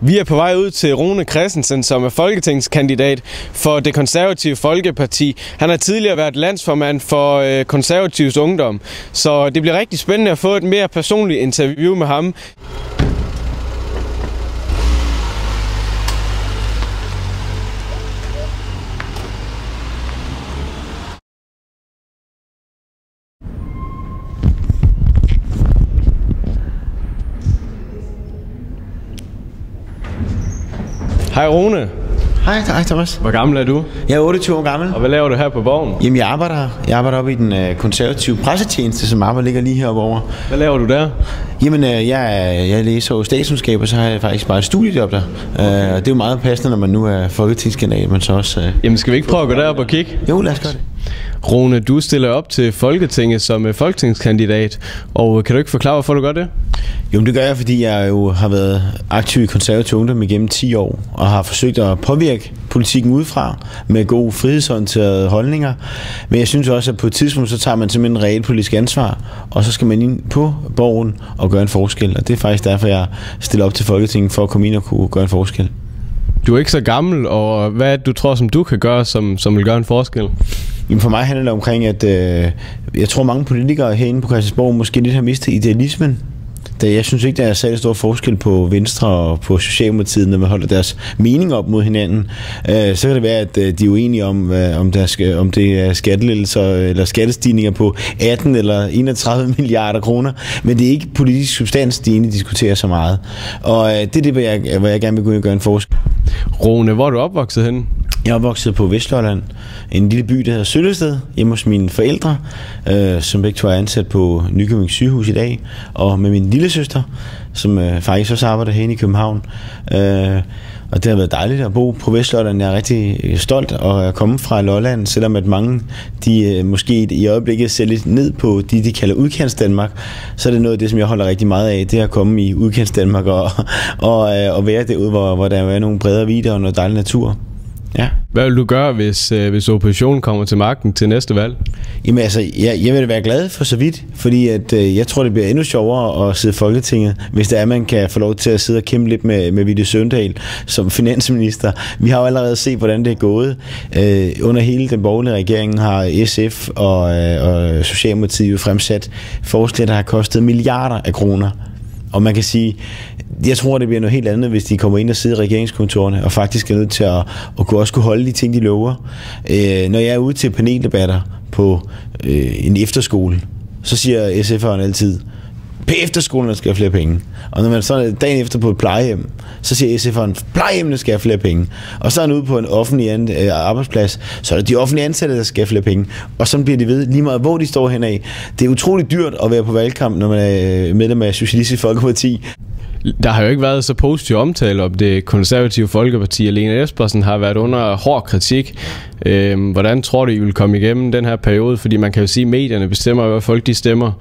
Vi er på vej ud til Rune Christensen, som er folketingskandidat for Det Konservative Folkeparti. Han har tidligere været landsformand for Konservativs Ungdom, så det bliver rigtig spændende at få et mere personligt interview med ham. Hej Rune. Hej Thomas. Hvor gammel er du? Jeg er 28 år gammel. Og hvad laver du her på Borgen? Jamen jeg arbejder oppe i den konservative pressetjeneste, som ligger lige heroppe over. Hvad laver du der? Jamen jeg læser jo statskundskab, og så har jeg faktisk bare et studiejob der. Og det er jo meget passende, når man nu er folketingskandidat, men så også... Jamen skal vi ikke prøve at gå derop og kigge? Jo, lad os gøre det. Rune, du stiller op til Folketinget som folketingskandidat, og kan du ikke forklare, hvorfor du gør det? Jo, det gør jeg, fordi jeg jo har været aktiv i Konservativ Ungdom igennem 10 år, og har forsøgt at påvirke politikken udefra med gode frihedsorienterede holdninger. Men jeg synes også, at på et tidspunkt, så tager man simpelthen reelt politisk ansvar, og så skal man ind på borgen og gøre en forskel. Og det er faktisk derfor, jeg stiller op til Folketinget, for at komme ind og kunne gøre en forskel. Du er ikke så gammel, og hvad er det, du tror, som du kan gøre, som vil gøre en forskel? Jamen for mig handler det omkring, at jeg tror, mange politikere herinde på Christiansborg måske lidt har mistet idealismen. Jeg synes ikke, der er særlig stor forskel på Venstre og på Socialdemokratiet, når man holder deres mening op mod hinanden. Så kan det være, at de er uenige om det er skattelettelser eller skattestigninger på 18 eller 31 milliarder kroner, men det er ikke politisk substans, de egentlig diskuterer så meget. Og det er det, hvor jeg gerne vil gøre en forskel. Rune, hvor er du opvokset henne? Jeg er opvokset på Vestlolland, en lille by, der hedder Søllested, hjemme hos mine forældre, som begge to er ansat på Nykøbing Sygehus i dag, og med min lille søster, som faktisk også arbejder herinde i København. Og det har været dejligt at bo på Vestlolland. Jeg er rigtig stolt og er kommet fra Lolland, selvom at mange de måske i øjeblikket ser lidt ned på de kalder udkantsdanmark, så er det noget af det, som jeg holder rigtig meget af, det er at komme i udkantsdanmark og være derude, hvor der er nogle bredere vidder og noget dejlig natur. Ja. Hvad vil du gøre, hvis oppositionen kommer til magten til næste valg? Jamen altså, jeg vil være glad for så vidt, fordi at, jeg tror, det bliver endnu sjovere at sidde i Folketinget, hvis det er, man kan få lov til at sidde og kæmpe lidt med Villy Søvndal som finansminister. Vi har jo allerede set, hvordan det er gået. Under hele den borgerlige regering har SF og Socialdemokratiet jo fremsat forslag, der har kostet milliarder af kroner. Og man kan sige, jeg tror, det bliver noget helt andet, hvis de kommer ind og sidder i regeringskontorerne, og faktisk er nødt til at kunne holde de ting, de lover. Når jeg er ude til paneldebatter på en efterskole, så siger SF'eren altid, på efterskolerne skal have flere penge. Og når man så dagen efter på et plejehjem, så siger SF'eren, plejehjemmene skal have flere penge. Og så er han ude på en offentlig arbejdsplads, så er det de offentlige ansatte, der skal have flere penge. Og så bliver de ved, lige meget hvor de står henad. Det er utroligt dyrt at være på valgkamp, når man er medlem af Socialistisk Folkeparti. Der har jo ikke været så positiv omtale om Det Konservative Folkeparti. Lene Espersen har været under hård kritik. Hvordan tror du, I vil komme igennem den her periode? Fordi man kan jo sige, at medierne bestemmer, hvad folk de stemmer.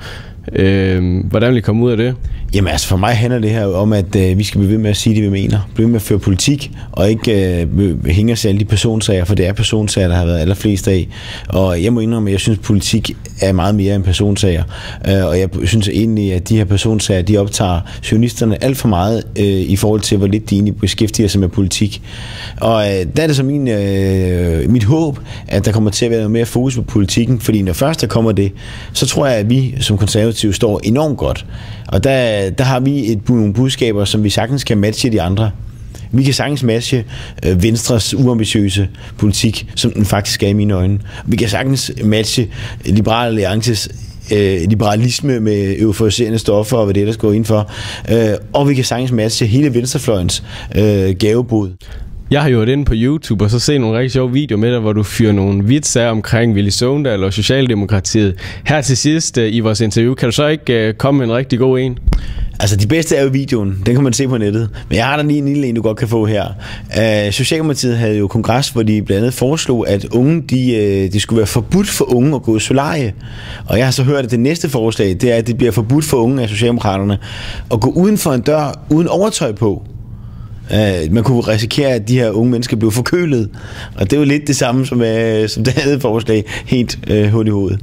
Hvordan vil I komme ud af det? Jamen altså for mig handler det her om, at vi skal blive ved med at sige det, vi mener. Blive ved med at føre politik, og ikke hænge os i alle de personsager, for det er personsager, der har været allerflest af. Og jeg må indrømme, at jeg synes, at politik er meget mere end personsager. Og jeg synes egentlig, at de her personsager, de optager journalisterne alt for meget i forhold til, hvor lidt de egentlig beskæftiger sig med politik. Og der er det så mit håb, at der kommer til at være noget mere fokus på politikken, fordi når først der kommer det, så tror jeg, at vi som konservative står enormt godt. Og der har vi nogle budskaber, som vi sagtens kan matche de andre. Vi kan sagtens matche Venstres uambitiøse politik, som den faktisk er i mine øjne. Vi kan sagtens matche Liberal Alliances liberalisme med euforiserende stoffer og hvad det ellers går ind for. Og vi kan sagtens matche hele venstrefløjens gavebod. Jeg har jo været inde på YouTube og så set nogle rigtig sjove videoer med dig, hvor du fyrer nogle vitser omkring Villy Søvndal og Socialdemokratiet. Her til sidst i vores interview, kan du så ikke komme med en rigtig god en? Altså de bedste er jo videoen, den kan man se på nettet. Men jeg har der lige en lille en, du godt kan få her. Socialdemokratiet havde jo kongres, hvor de blandt andet foreslog, at unge, de skulle være forbudt for unge at gå i solarie. Og jeg har så hørt, at det næste forslag, det er, at det bliver forbudt for unge af Socialdemokraterne at gå uden for en dør uden overtøj på. Man kunne risikere, at de her unge mennesker blev forkølet. Og det er jo lidt det samme som det andet forslag, helt hul i hovedet.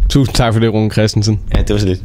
Tusind tak for det, Rune Christensen. Ja, det var så lidt.